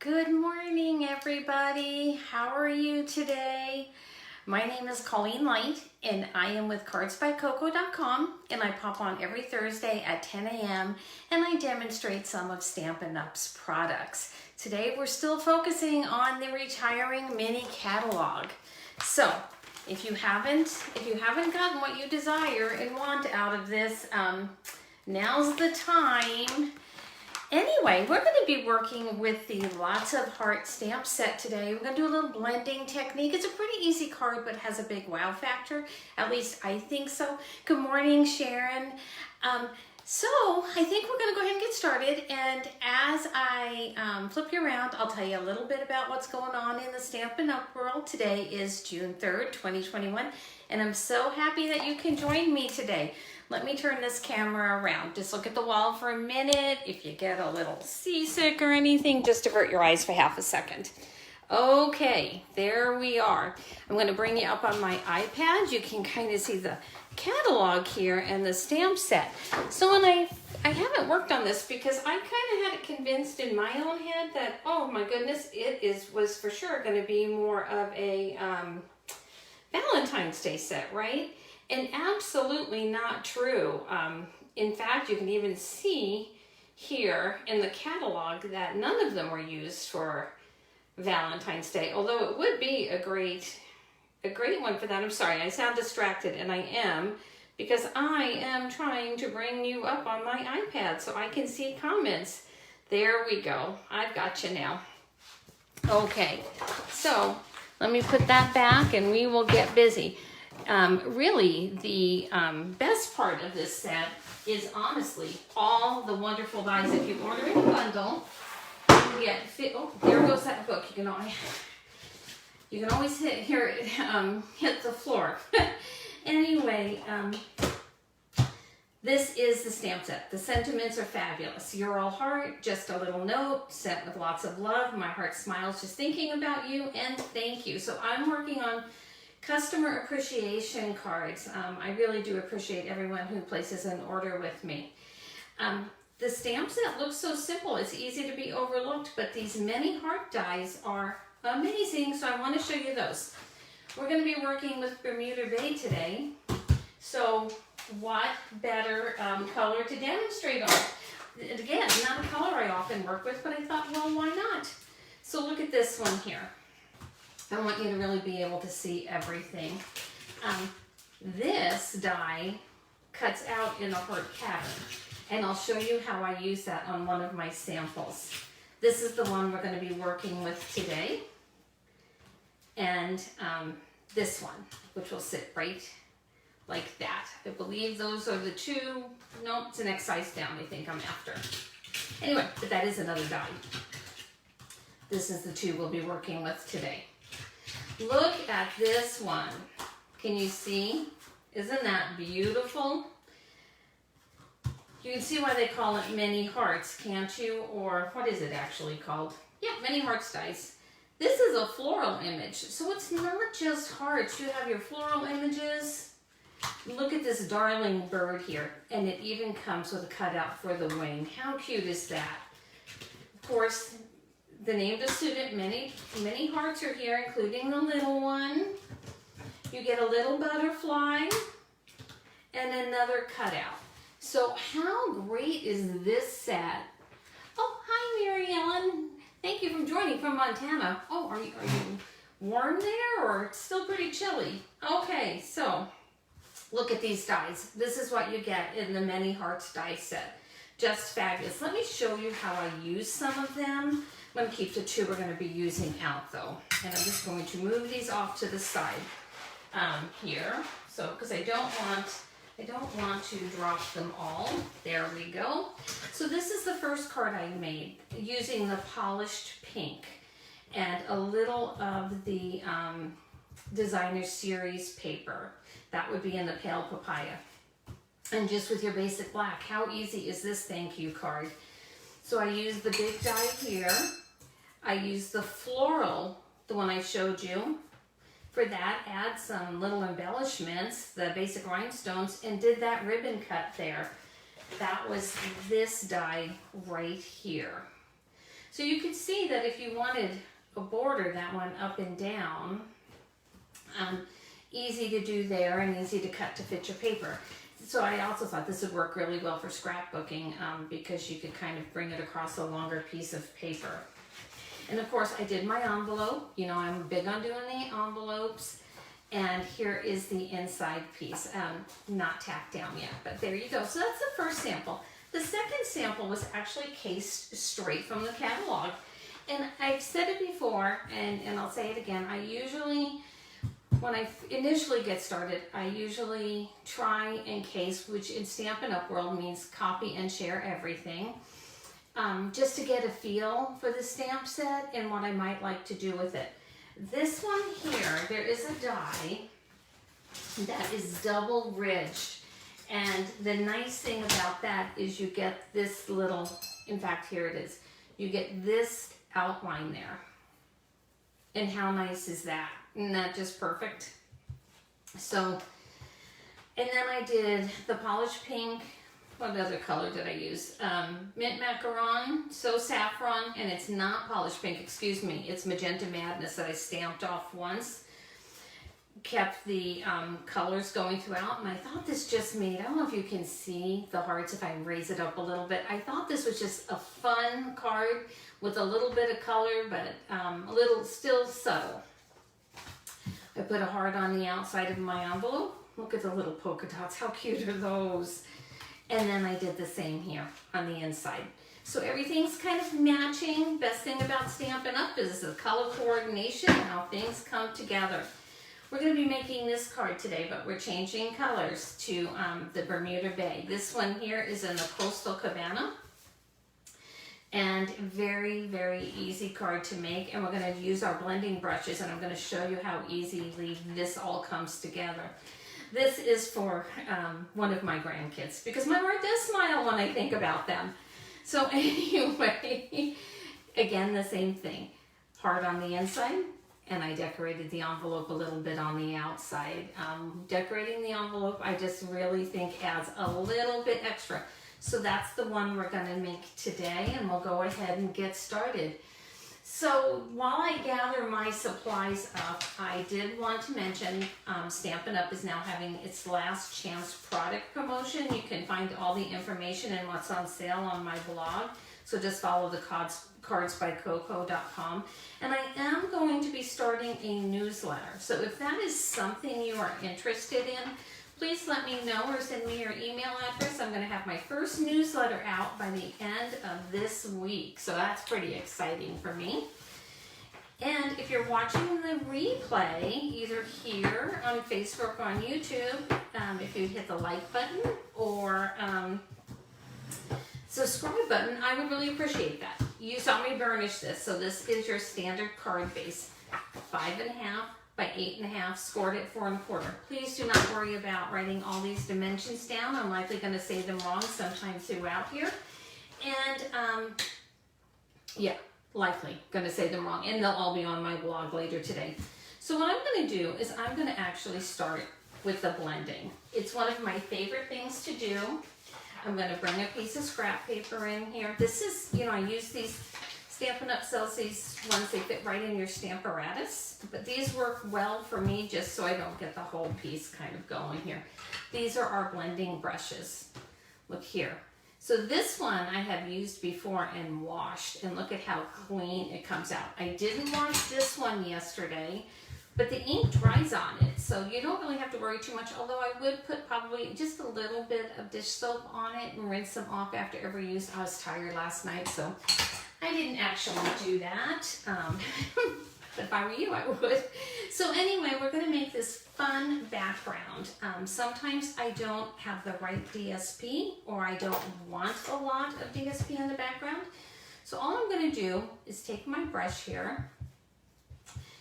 Good morning, everybody. How are you today? My name is Colleen Light, and I am with cardsbycoco.com, and I pop on every Thursday at 10 a.m. and I demonstrate some of Stampin' Up's products. Today, we're still focusing on the retiring mini catalog. So, if you haven't gotten what you desire and want out of this, now's the time. Anyway, we're going to be working with the Lots of Heart stamp set today. We're going to do a little blending technique. It's a pretty easy card, but has a big wow factor. At least I think so. Good morning, Sharon. So I think we're going to go ahead and get started. And as I flip you around, I'll tell you a little bit about what's going on in the Stampin' Up world. Today is June 3rd, 2021, and I'm so happy that you can join me today. Let me turn this camera around. Just look at the wall for a minute. If you get a little seasick or anything, just avert your eyes for half a second. Okay, there we are. I'm going to bring you up on my iPad. You can kind of see the catalog here and the stamp set. So when I haven't worked on this because I kind of had it convinced in my own head that, oh my goodness, was for sure going to be more of a Valentine's Day set, right? And absolutely not true. In fact, you can even see here in the catalog that none of them were used for Valentine's Day, although it would be a great one for that. I'm sorry, I sound distracted, and I am, because I am trying to bring you up on my iPad so I can see comments. There we go. I've got you now. Okay, so let me put that back and we will get busy. Really, the best part of this set is honestly all the wonderful dies. If you order in a bundle, you get oh, there goes that book. You can always hit the floor. Anyway, this is the stamp set. The sentiments are fabulous. You're all heart, just a little note, sent with lots of love. My heart smiles just thinking about you, and thank you. So I'm working on customer appreciation cards. I really do appreciate everyone who places an order with me. The stamp set looks so simple, it's easy to be overlooked, but these many heart dies are amazing, so I want to show you those. We're going to be working with Bermuda Bay today, so what better color to demonstrate on? Again, not a color I often work with, but I thought, well, why not? So look at this one here. I want you to really be able to see everything. This die cuts out in a heart pattern, and I'll show you how I use that on one of my samples. This is the one we're going to be working with today, and this one, which will sit right like that. I believe those are the two. No, it's the next size down I think I'm after. Anyway, but that is another die. This is the two we'll be working with today. Look at this one. Can you see? Isn't that beautiful? You can see why they call it many hearts, can't you? Or what is it actually called? Yeah, many hearts dies. This is a floral image, so it's not just hearts. You have your floral images. Look at this darling bird here, and it even comes with a cutout for the wing. How cute is that? Of course, the name of the student, many hearts are here, including the little one. You get a little butterfly and another cutout. So how great is this set? Oh, hi, Mary Ellen. Thank you for joining from Montana. Oh, are you warm there or still pretty chilly? Okay, so look at these dies. This is what you get in the Many Hearts die set. Just fabulous. Let me show you how I use some of them. I'm going to keep the two we're going to be using out though. And I'm just going to move these off to the side here. So, because I don't want to drop them all. There we go. So this is the first card I made using the polished pink and a little of the designer series paper. That would be in the pale papaya. And just with your basic black. How easy is this thank you card? So I use the big die here. I use the floral, the one I showed you. For that, add some little embellishments, the basic rhinestones, and did that ribbon cut there. That was this die right here. So you could see that if you wanted a border that went up and down, easy to do there and easy to cut to fit your paper. So I also thought this would work really well for scrapbooking because you could kind of bring it across a longer piece of paper. And of course I did my envelope. You know, I'm big on doing the envelopes. And here is the inside piece, not tacked down yet, but there you go. So that's the first sample. The second sample was actually cased straight from the catalog. And I've said it before, and I'll say it again, I usually, when I initially get started, I usually try and case, which in Stampin' Up! World means copy and share everything, just to get a feel for the stamp set and what I might like to do with it. This one here, there is a die that is double ridged. And the nice thing about that is you get this little, in fact, here it is. You get this outline there. And how nice is that? Isn't that just perfect? So, and then I did the polished pink. What other color did I use? Mint Macaron, So Saffron, and it's not polished pink, excuse me. It's Magenta Madness that I stamped off once. Kept the colors going throughout, and I thought this just made, I don't know if you can see the hearts if I raise it up a little bit. I thought this was just a fun card with a little bit of color, but a little still subtle. I put a heart on the outside of my envelope. Look at the little polka dots, how cute are those? And then I did the same here on the inside. So everything's kind of matching. Best thing about Stampin' Up! Is the color coordination and how things come together. We're going to be making this card today, but we're changing colors to the Bermuda Bay. This one here is in the Coastal Cabana. And very, very easy card to make. And we're going to use our blending brushes, and I'm going to show you how easily this all comes together. This is for one of my grandkids because my heart does smile when I think about them. So anyway, again, the same thing. Heart on the inside, and I decorated the envelope a little bit on the outside. Decorating the envelope, I just really think adds a little bit extra. So that's the one we're going to make today, and we'll go ahead and get started. So while I gather my supplies up, I did want to mention Stampin' Up! Is now having its last chance product promotion. You can find all the information and what's on sale on my blog. So just follow the cardsbycoco.com. And I am going to be starting a newsletter. So if that is something you are interested in, please let me know or send me your email address. I'm going to have my first newsletter out by the end of this week. So that's pretty exciting for me. And if you're watching the replay, either here on Facebook or on YouTube, if you hit the like button or subscribe button, I would really appreciate that. You saw me burnish this. So this is your standard card base, 5.5 by 8.5, scored at 4 1/4. Please do not worry about writing all these dimensions down. I'm likely going to say them wrong sometime throughout here. And yeah, likely going to say them wrong. And they'll all be on my blog later today. So what I'm going to do is I'm going to actually start with the blending. It's one of my favorite things to do. I'm going to bring a piece of scrap paper in here. This is, you know, I use these, Stampin' Up! Sells these ones, they fit right in your Stamparatus, but these work well for me just so I don't get the whole piece kind of going here. These are our blending brushes. Look here. So this one I have used before and washed, and look at how clean it comes out. I didn't wash this one yesterday, but the ink dries on it, so you don't really have to worry too much, although I would put probably just a little bit of dish soap on it and rinse them off after every use. I was tired last night, so I didn't actually do that. But if I were you, I would. So anyway, we're going to make this fun background. Sometimes I don't have the right DSP, or I don't want a lot of DSP in the background. So all I'm going to do is take my brush here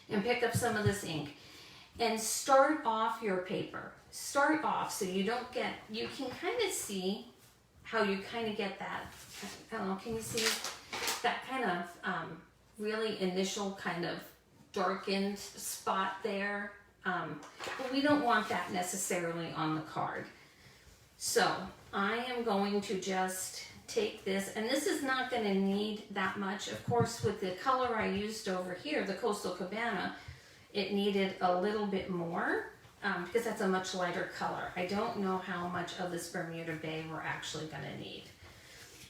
and pick up some of this ink and start off your paper. Start off so you don't get, you can kind of see how you kind of get that, I don't know, can you see that kind of really initial kind of darkened spot there? But we don't want that necessarily on the card. So I am going to just take this, and this is not going to need that much. Of course, with the color I used over here, the Coastal Cabana, it needed a little bit more because that's a much lighter color. I don't know how much of this Bermuda Bay we're actually going to need.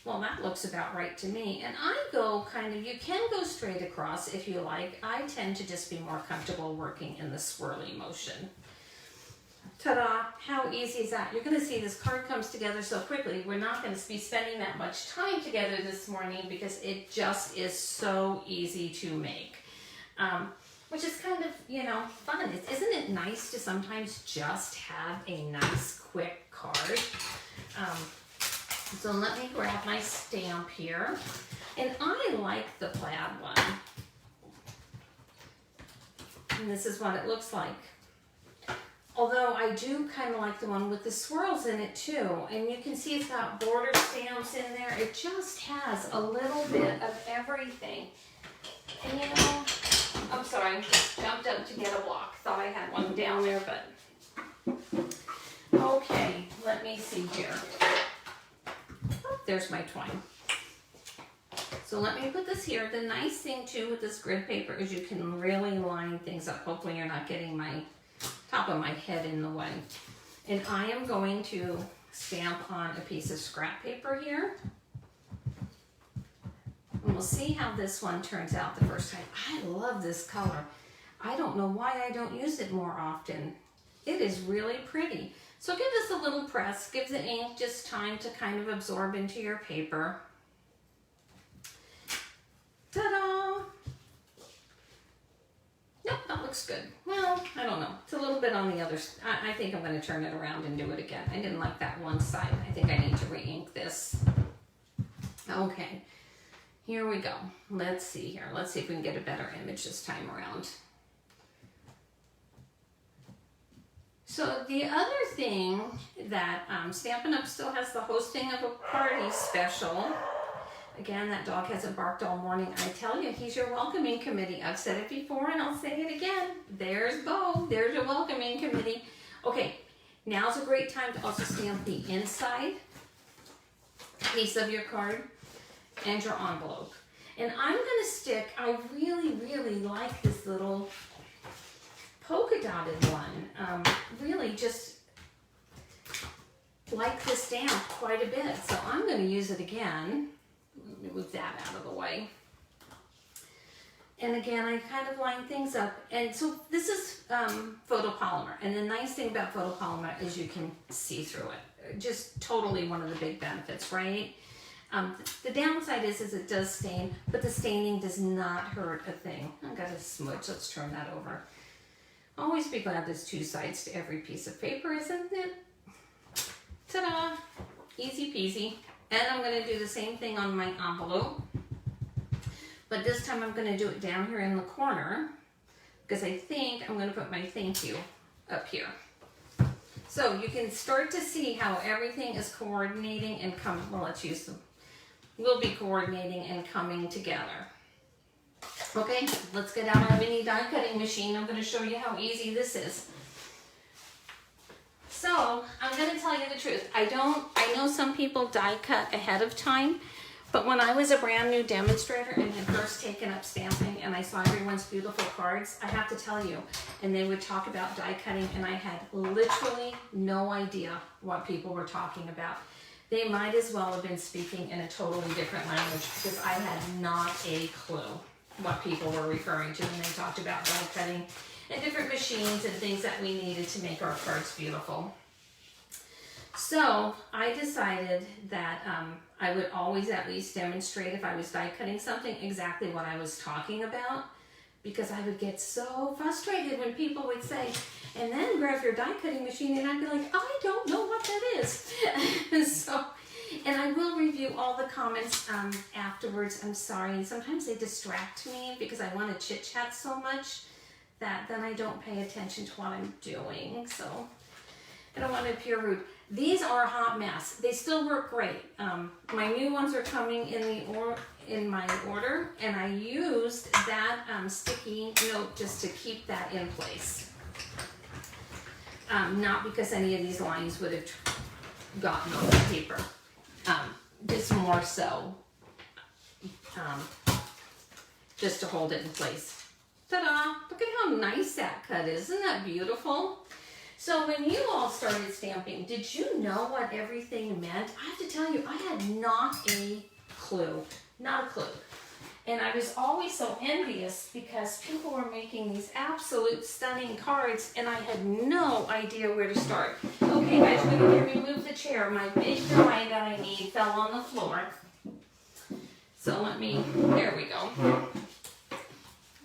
Well, that looks about right to me. And I go kind of, you can go straight across if you like. I tend to just be more comfortable working in the swirly motion. Ta-da, how easy is that? You're gonna see this card comes together so quickly. We're not gonna be spending that much time together this morning because it just is so easy to make. Which is kind of, you know, fun. Isn't it nice to sometimes just have a nice, quick card? So let me grab my stamp here. And I like the plaid one. And this is what it looks like. Although I do kind of like the one with the swirls in it too. And you can see it's got border stamps in there. It just has a little bit of everything. And you know, I'm sorry, jumped up to get a block. Thought I had one down there, but okay, let me see here. Oh, there's my twine. So let me put this here. The nice thing too with this grid paper is you can really line things up. Hopefully you're not getting my top of my head in the way. And I am going to stamp on a piece of scrap paper here. And we'll see how this one turns out the first time. I love this color. I don't know why I don't use it more often. It is really pretty. So give this a little press. Give the ink just time to kind of absorb into your paper. Ta-da! Nope, that looks good. Well, I don't know. It's a little bit on the other side. I think I'm going to turn it around and do it again. I didn't like that one side. I think I need to re-ink this. Okay, here we go. Let's see here. Let's see if we can get a better image this time around. So the other thing that Stampin' Up! Still has the hosting of a party special. Again, that dog hasn't barked all morning. I tell you, he's your welcoming committee. I've said it before and I'll say it again. There's Bo. There's your welcoming committee. Okay, now's a great time to also stamp the inside piece of your card and your envelope. And I'm going to stick, I really, really like this little polka dotted one. Really just like this stamp quite a bit. So I'm going to use it again. Let me move that out of the way. And again, I kind of line things up. And so this is photopolymer. And the nice thing about photopolymer is you can see through it. Just totally one of the big benefits, right? The downside is it does stain, but the staining does not hurt a thing. I got a smudge. Let's turn that over. Always be glad there's two sides to every piece of paper, isn't it? Ta-da! Easy peasy. And I'm going to do the same thing on my envelope. But this time I'm going to do it down here in the corner because I think I'm going to put my thank you up here. So you can start to see how everything is coordinating and well, let's use them. We'll be coordinating and coming together. Okay, let's get out our mini die cutting machine. I'm going to show you how easy this is. So I'm going to tell you the truth. I know some people die cut ahead of time, but when I was a brand new demonstrator and had first taken up stamping and I saw everyone's beautiful cards, I have to tell you, and they would talk about die cutting and I had literally no idea what people were talking about. They might as well have been speaking in a totally different language because I had not a clue what people were referring to when they talked about die cutting and different machines and things that we needed to make our cards beautiful. So I decided that I would always at least demonstrate if I was die cutting something exactly what I was talking about, because I would get so frustrated when people would say, and then grab your die cutting machine, and I'd be like, I don't know what that is. And I will review all the comments afterwards. I'm sorry, and sometimes they distract me because I want to chit chat so much that then I don't pay attention to what I'm doing. So I don't want to appear rude. These are a hot mess. They still work great. My new ones are coming in my order, and I used that sticky note just to keep that in place. Not because any of these lines would have gotten on the paper. just more so, just to hold it in place. Ta-da! Look at how nice that cut is. Isn't that beautiful? So when you all started stamping, did you know what everything meant? I have to tell you, I had not a clue. Not a clue. And I was always so envious because people were making these absolute stunning cards and I had no idea where to start. Okay guys, we're going to remove the chair. My big die that I need fell on the floor. So let me, there we go.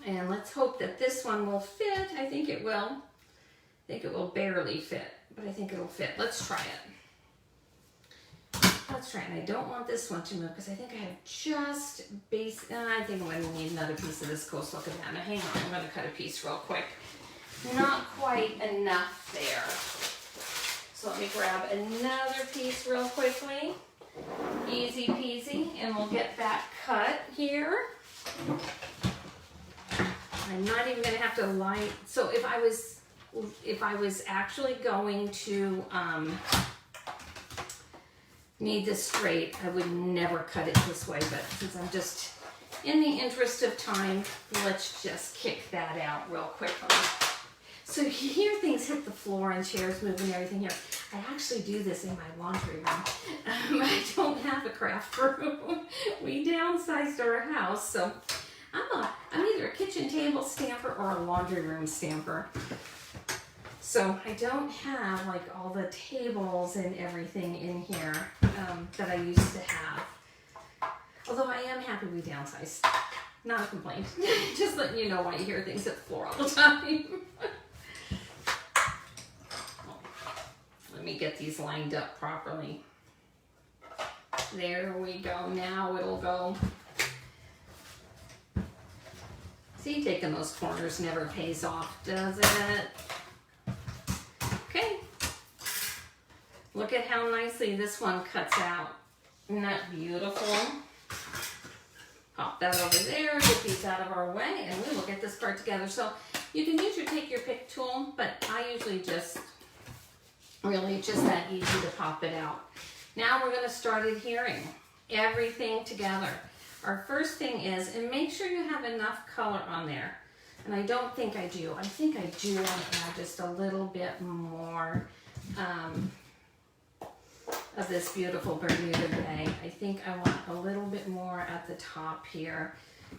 And let's hope that this one will fit. I think it will. I think it will barely fit, but I think it'll fit. Let's try it. Let's try it. And I don't want this one to move because I think I have just I think I'm going to need another piece of this coastal cabana. Hang on, I'm going to cut a piece real quick. Not quite enough there. So let me grab another piece real quickly. Easy peasy, and we'll get that cut here. I'm not even going to have to light. So if I was actually going to need this straight, I would never cut it this way, but since I'm just in the interest of time, let's just kick that out real quickly. So you hear things hit the floor and chairs move and everything here. I actually do this in my laundry room. I don't have a craft room. We downsized our house, so I'm either a kitchen table stamper or a laundry room stamper. So I don't have like all the tables and everything in here that I used to have. Although I am happy we downsized. Not a complaint. Just letting you know why you hear things hit the floor all the time. Let me get these lined up properly. There we go. Now it'll go. See, taking those corners never pays off, does it? Okay. Look at how nicely this one cuts out. Isn't that beautiful? Pop that over there, get these out of our way, and we will get this card together. So you can use your take your pick tool, but I usually just, really just that easy to pop it out. Now we're going to start adhering everything together. Our first thing is, and make sure you have enough color on there. And I don't think I do. I think I do want to add just a little bit more of this beautiful Bermuda Bay. I think I want a little bit more at the top here.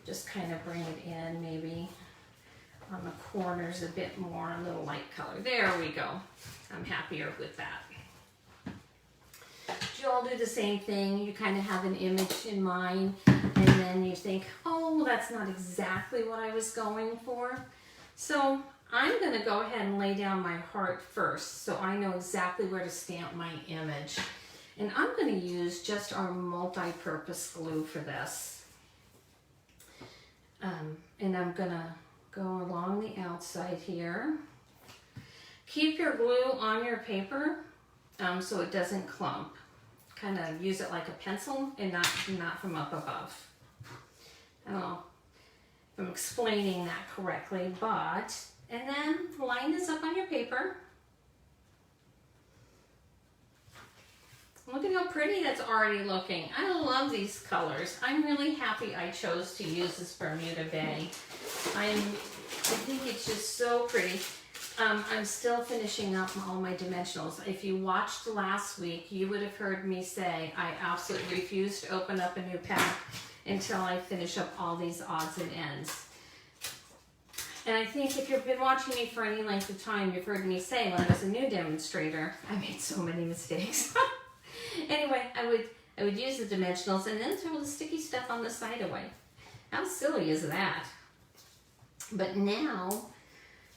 Just kind of bring it in, maybe on the corners a bit more, a little light color. There we go. I'm happier with that. You all do the same thing. You kind of have an image in mind and then you think, oh, that's not exactly what I was going for. So I'm going to go ahead and lay down my heart first so I know exactly where to stamp my image. And I'm going to use just our multi-purpose glue for this. And I'm going to go along the outside here. Keep your glue on your paper so it doesn't clump. Kind of use it like a pencil and not from up above. I don't know if I'm explaining that correctly, but, and then line this up on your paper. Look at how pretty that's already looking. I love these colors. I'm really happy I chose to use this Bermuda Bay. I think it's just so pretty. I'm still finishing up all my dimensionals. If you watched last week, you would have heard me say I absolutely refuse to open up a new pack until I finish up all these odds and ends. And I think if you've been watching me for any length of time, you've heard me say when I was a new demonstrator, I made so many mistakes. Anyway, I would use the dimensionals and then throw the sticky stuff on the side away. How silly is that? But now,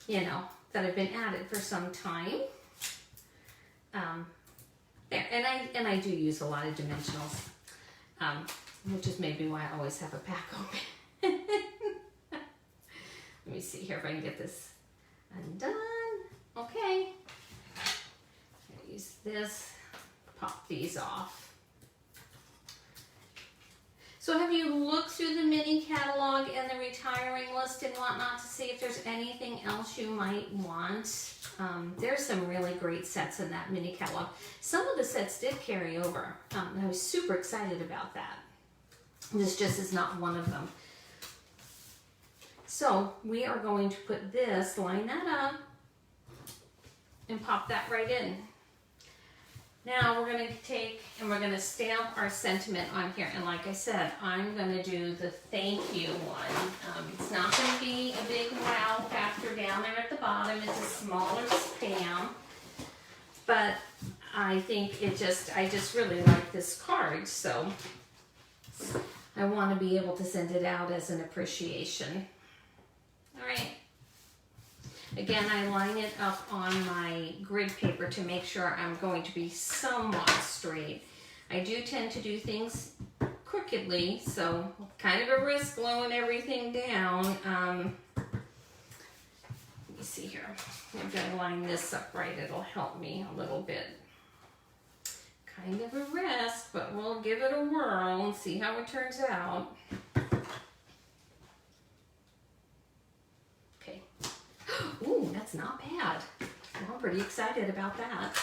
you know, that I've been at it for some time. There, and I do use a lot of dimensionals, which is maybe why I always have a pack open. Let me see here if I can get this undone. Okay. Use this, pop these off. So have you looked through the mini catalog and the retiring list and whatnot to see if there's anything else you might want? There's some really great sets in that mini catalog. Some of the sets did carry over. I was super excited about that. This just is not one of them. So we are going to put this, line that up, and pop that right in. Now we're going to take and we're going to stamp our sentiment on here. And like I said, I'm going to do the thank you one. It's not going to be a big wow factor down there at the bottom. It's a smaller stamp. But I think I just really like this card. So I want to be able to send it out as an appreciation. All right. Again, I line it up on my grid paper to make sure I'm going to be somewhat straight. I do tend to do things crookedly, so kind of a risk gluing everything down. Let me see here. I'm going to line this up right. It'll help me a little bit. Kind of a risk, but we'll give it a whirl and see how it turns out. Ooh, that's not bad. Well, I'm pretty excited about that.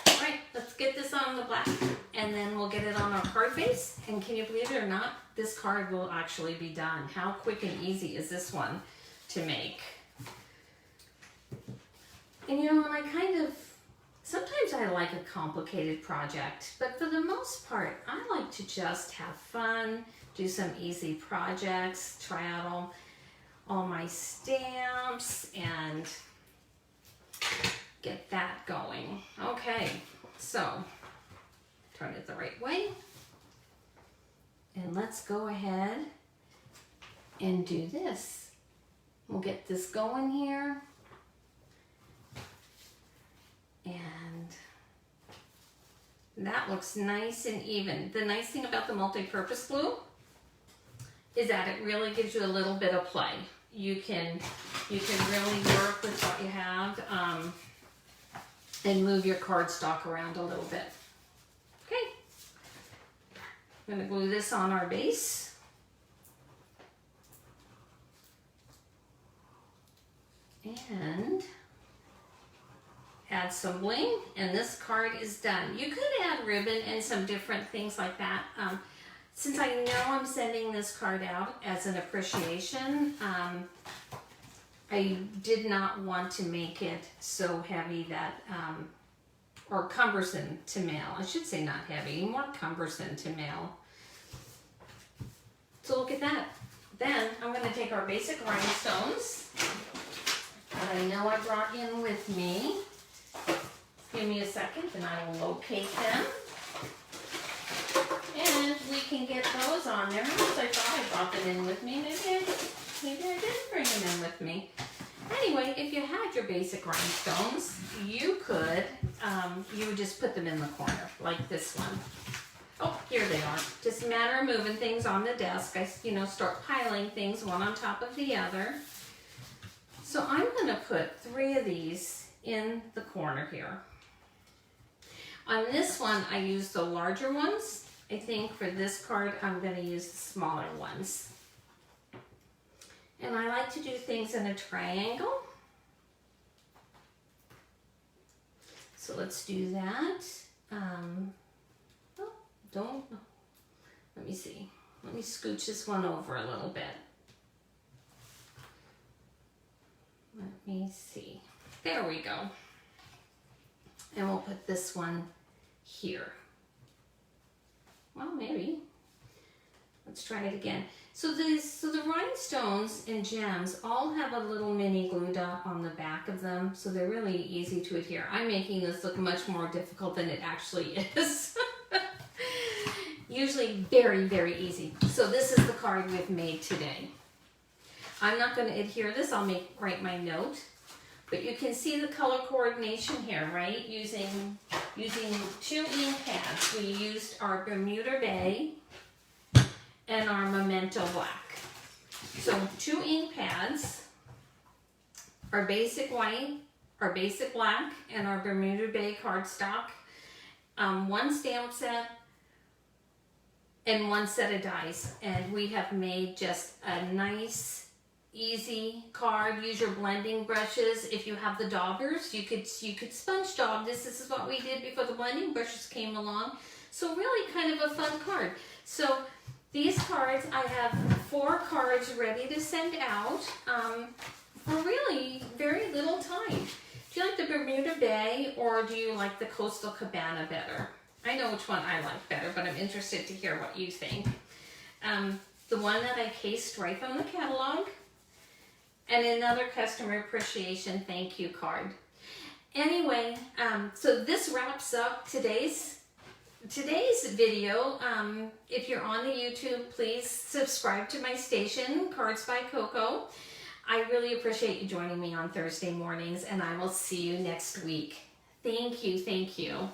All right, let's get this on the black and then we'll get it on our card base. And can you believe it or not, this card will actually be done. How quick and easy is this one to make? And you know, and sometimes I like a complicated project, but for the most part, I like to just have fun, do some easy projects, try out all my stamps and get that going. Okay, so turn it the right way. And let's go ahead and do this. We'll get this going here. And that looks nice and even. The nice thing about the multi-purpose glue is that it really gives you a little bit of play. You can really work with what you have and move your cardstock around a little bit. Okay, I'm going to glue this on our base. And add some bling, and this card is done. You could add ribbon and some different things like that. Since I know I'm sending this card out as an appreciation, I did not want to make it so heavy that, or cumbersome to mail. I should say not heavy, more cumbersome to mail. So look at that. Then I'm going to take our basic rhinestones that I know I brought in with me. Give me a second and I will locate them. And we can get those on there. I thought I brought them in with me. Maybe I didn't bring them in with me. Anyway, if you had your basic rhinestones, you could, you would just put them in the corner, like this one. Oh, here they are. Just a matter of moving things on the desk. I, start piling things one on top of the other. So I'm going to put 3 of these in the corner here. On this one, I used the larger ones. I think for this card, I'm going to use the smaller ones. And I like to do things in a triangle. So let's do that. Let me see. Let me scooch this one over a little bit. Let me see. There we go. And we'll put this one here. Well, maybe. Let's try it again. So the rhinestones and gems all have a little mini glue dot on the back of them, so they're really easy to adhere. I'm making this look much more difficult than it actually is. Usually very, very easy. So this is the card we've made today. I'm not going to adhere this. I'll write my note. But you can see the color coordination here, right? Using 2 ink pads. We used our Bermuda Bay and our Memento Black. So 2 ink pads, our basic white, our basic black, and our Bermuda Bay cardstock, 1 stamp set, and 1 set of dies. And we have made just a nice, easy card. Use your blending brushes. If you have the daubers, you could sponge daub this. This is what we did before the blending brushes came along. So really kind of a fun card. So these cards, I have 4 cards ready to send out for really very little time. Do you like the Bermuda Bay or do you like the Coastal Cabana better? I know which one I like better, but I'm interested to hear what you think. The one that I cased right from the catalog, and another customer appreciation thank you card. Anyway, so this wraps up today's video. If you're on the YouTube, please subscribe to my station, Cards by Coco. I really appreciate you joining me on Thursday mornings, and I will see you next week. Thank you, thank you.